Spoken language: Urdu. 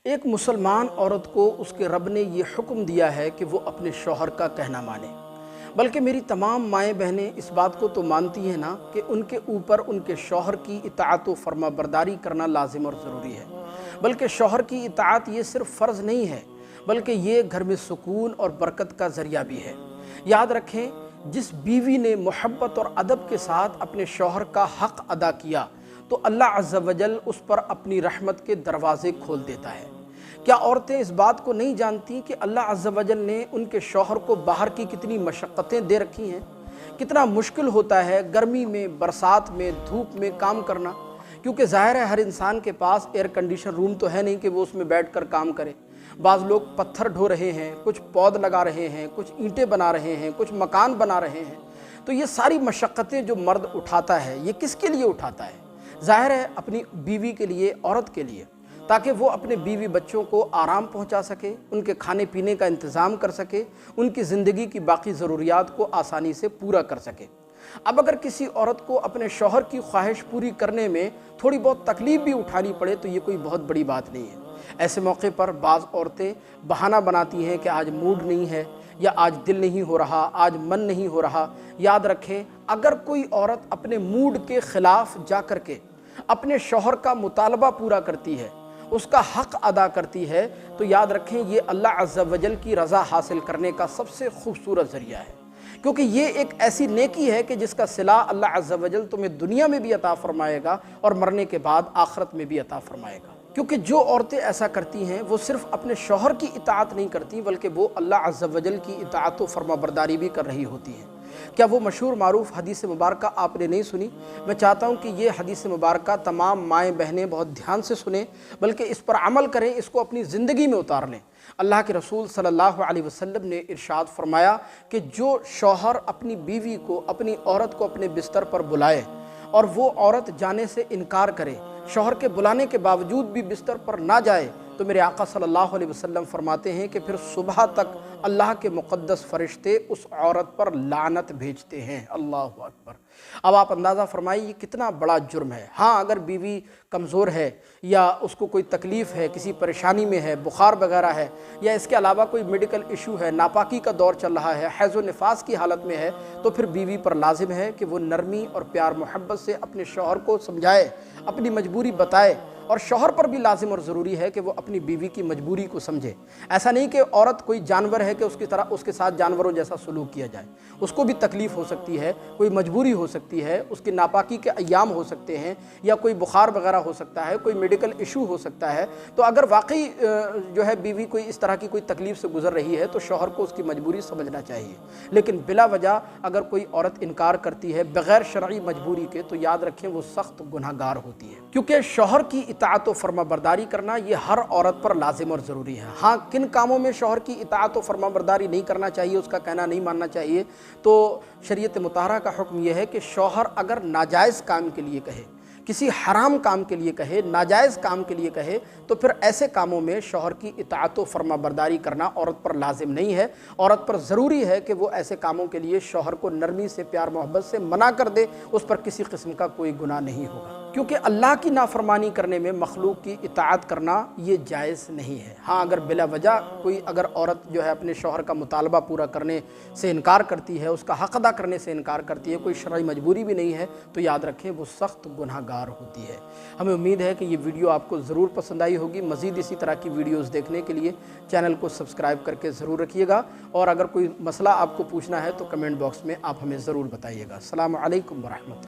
ایک مسلمان عورت کو اس کے رب نے یہ حکم دیا ہے کہ وہ اپنے شوہر کا کہنا مانے، بلکہ میری تمام مائیں بہنیں اس بات کو تو مانتی ہیں نا کہ ان کے اوپر ان کے شوہر کی اطاعت و فرما برداری کرنا لازم اور ضروری ہے۔ بلکہ شوہر کی اطاعت یہ صرف فرض نہیں ہے، بلکہ یہ گھر میں سکون اور برکت کا ذریعہ بھی ہے۔ یاد رکھیں، جس بیوی نے محبت اور ادب کے ساتھ اپنے شوہر کا حق ادا کیا تو اللہ عز و جل اس پر اپنی رحمت کے دروازے کھول دیتا ہے۔ کیا عورتیں اس بات کو نہیں جانتی کہ اللہ عز و جل نے ان کے شوہر کو باہر کی کتنی مشقتیں دے رکھی ہیں؟ کتنا مشکل ہوتا ہے گرمی میں، برسات میں، دھوپ میں کام کرنا، کیونکہ ظاہر ہے ہر انسان کے پاس ایئر کنڈیشن روم تو ہے نہیں کہ وہ اس میں بیٹھ کر کام کرے۔ بعض لوگ پتھر ڈھو رہے ہیں، کچھ پود لگا رہے ہیں، کچھ اینٹیں بنا رہے ہیں، کچھ مکان بنا رہے ہیں۔ تو یہ ساری مشقتیں جو مرد اٹھاتا ہے، یہ کس کے لیے اٹھاتا ہے؟ ظاہر ہے اپنی بیوی کے لیے، عورت کے لیے، تاکہ وہ اپنے بیوی بچوں کو آرام پہنچا سکے، ان کے کھانے پینے کا انتظام کر سکے، ان کی زندگی کی باقی ضروریات کو آسانی سے پورا کر سکے۔ اب اگر کسی عورت کو اپنے شوہر کی خواہش پوری کرنے میں تھوڑی بہت تکلیف بھی اٹھانی پڑے تو یہ کوئی بہت بڑی بات نہیں ہے۔ ایسے موقع پر بعض عورتیں بہانہ بناتی ہیں کہ آج موڈ نہیں ہے، یا آج دل نہیں ہو رہا، آج من نہیں ہو رہا۔ یاد رکھیں، اگر کوئی عورت اپنے موڈ کے خلاف جا کر کے اپنے شوہر کا مطالبہ پورا کرتی ہے، اس کا حق ادا کرتی ہے، تو یاد رکھیں یہ اللہ عز و جل کی رضا حاصل کرنے کا سب سے خوبصورت ذریعہ ہے، کیونکہ یہ ایک ایسی نیکی ہے کہ جس کا صلہ اللہ عز و جل تمہیں دنیا میں بھی عطا فرمائے گا اور مرنے کے بعد آخرت میں بھی عطا فرمائے گا۔ کیونکہ جو عورتیں ایسا کرتی ہیں وہ صرف اپنے شوہر کی اطاعت نہیں کرتی، بلکہ وہ اللہ عز و جل کی اطاعت و فرما برداری بھی کر رہی ہوتی ہیں۔ کیا وہ مشہور معروف حدیث مبارکہ آپ نے نہیں سنی؟ میں چاہتا ہوں کہ یہ حدیث مبارکہ تمام مائیں بہنیں بہت دھیان سے سنیں، بلکہ اس پر عمل کریں، اس کو اپنی زندگی میں اتار لیں۔ اللہ کے رسول صلی اللہ علیہ وسلم نے ارشاد فرمایا کہ جو شوہر اپنی بیوی کو، اپنی عورت کو اپنے بستر پر بلائے اور وہ عورت جانے سے انکار کرے، شوہر کے بلانے کے باوجود بھی بستر پر نہ جائے، تو میرے آقا صلی اللہ علیہ وسلم فرماتے ہیں کہ پھر صبح تک اللہ کے مقدس فرشتے اس عورت پر لعنت بھیجتے ہیں۔ اللہ اکبر! اب آپ اندازہ فرمائیے یہ کتنا بڑا جرم ہے۔ ہاں، اگر بیوی کمزور ہے یا اس کو کوئی تکلیف ہے، کسی پریشانی میں ہے، بخار وغیرہ ہے، یا اس کے علاوہ کوئی میڈیکل ایشو ہے، ناپاکی کا دور چل رہا ہے، حیض و نفاس کی حالت میں ہے، تو پھر بیوی پر لازم ہے کہ وہ نرمی اور پیار محبت سے اپنے شوہر کو سمجھائے، اپنی مجبوری بتائے، اور شوہر پر بھی لازم اور ضروری ہے کہ وہ اپنی بیوی کی مجبوری کو سمجھے۔ ایسا نہیں کہ عورت کوئی جانور ہے کہ اس کے ساتھ جانوروں جیسا سلوک کیا جائے۔ اس کو بھی تکلیف ہو سکتی ہے، کوئی مجبوری ہو سکتی ہے، اس کی ناپاکی کے ایام ہو سکتے ہیں، یا کوئی بخار وغیرہ ہو سکتا ہے، کوئی میڈیکل ایشو ہو سکتا ہے۔ تو اگر واقعی جو ہے بیوی کوئی اس طرح کی کوئی تکلیف سے گزر رہی ہے تو شوہر کو اس کی مجبوری سمجھنا چاہیے۔ لیکن بلا وجہ اگر کوئی عورت انکار کرتی ہے بغیر شرعی مجبوری کے، تو یاد رکھیں وہ سخت گناہگار ہوتی ہے، کیونکہ شوہر کی اطاعت و فرما برداری کرنا یہ ہر عورت پر لازم اور ضروری ہے۔ ہاں، کن کاموں میں شوہر کی اطاعت و فرما برداری نہیں کرنا چاہیے، اس کا کہنا نہیں ماننا چاہیے؟ تو شریعت مطہرہ کا حکم یہ ہے کہ شوہر اگر ناجائز کام کے لیے کہے، کسی حرام کام کے لیے کہے، ناجائز کام کے لیے کہے، تو پھر ایسے کاموں میں شوہر کی اطاعت و فرما برداری کرنا عورت پر لازم نہیں ہے۔ عورت پر ضروری ہے کہ وہ ایسے کاموں کے لیے شوہر کو نرمی سے، پیار محبت سے منع کر دے، اس پر کسی قسم کا کوئی گناہ نہیں ہوگا، کیونکہ اللہ کی نافرمانی کرنے میں مخلوق کی اطاعت کرنا یہ جائز نہیں ہے۔ ہاں، اگر بلا وجہ کوئی عورت جو ہے اپنے شوہر کا مطالبہ پورا کرنے سے انکار کرتی ہے، اس کا حق ادا کرنے سے انکار کرتی ہے، کوئی شرعی مجبوری بھی نہیں ہے، تو یاد رکھیں وہ سخت گناہگار ہوتی ہے۔ ہمیں امید ہے کہ یہ ویڈیو آپ کو ضرور پسند آئی ہوگی۔ مزید اسی طرح کی ویڈیوز دیکھنے کے لیے چینل کو سبسکرائب کر کے ضرور رکھیے گا، اور اگر کوئی مسئلہ آپ کو پوچھنا ہے تو کمنٹ باکس میں آپ ہمیں ضرور بتائیے گا۔ السلام علیکم ورحمۃ اللہ۔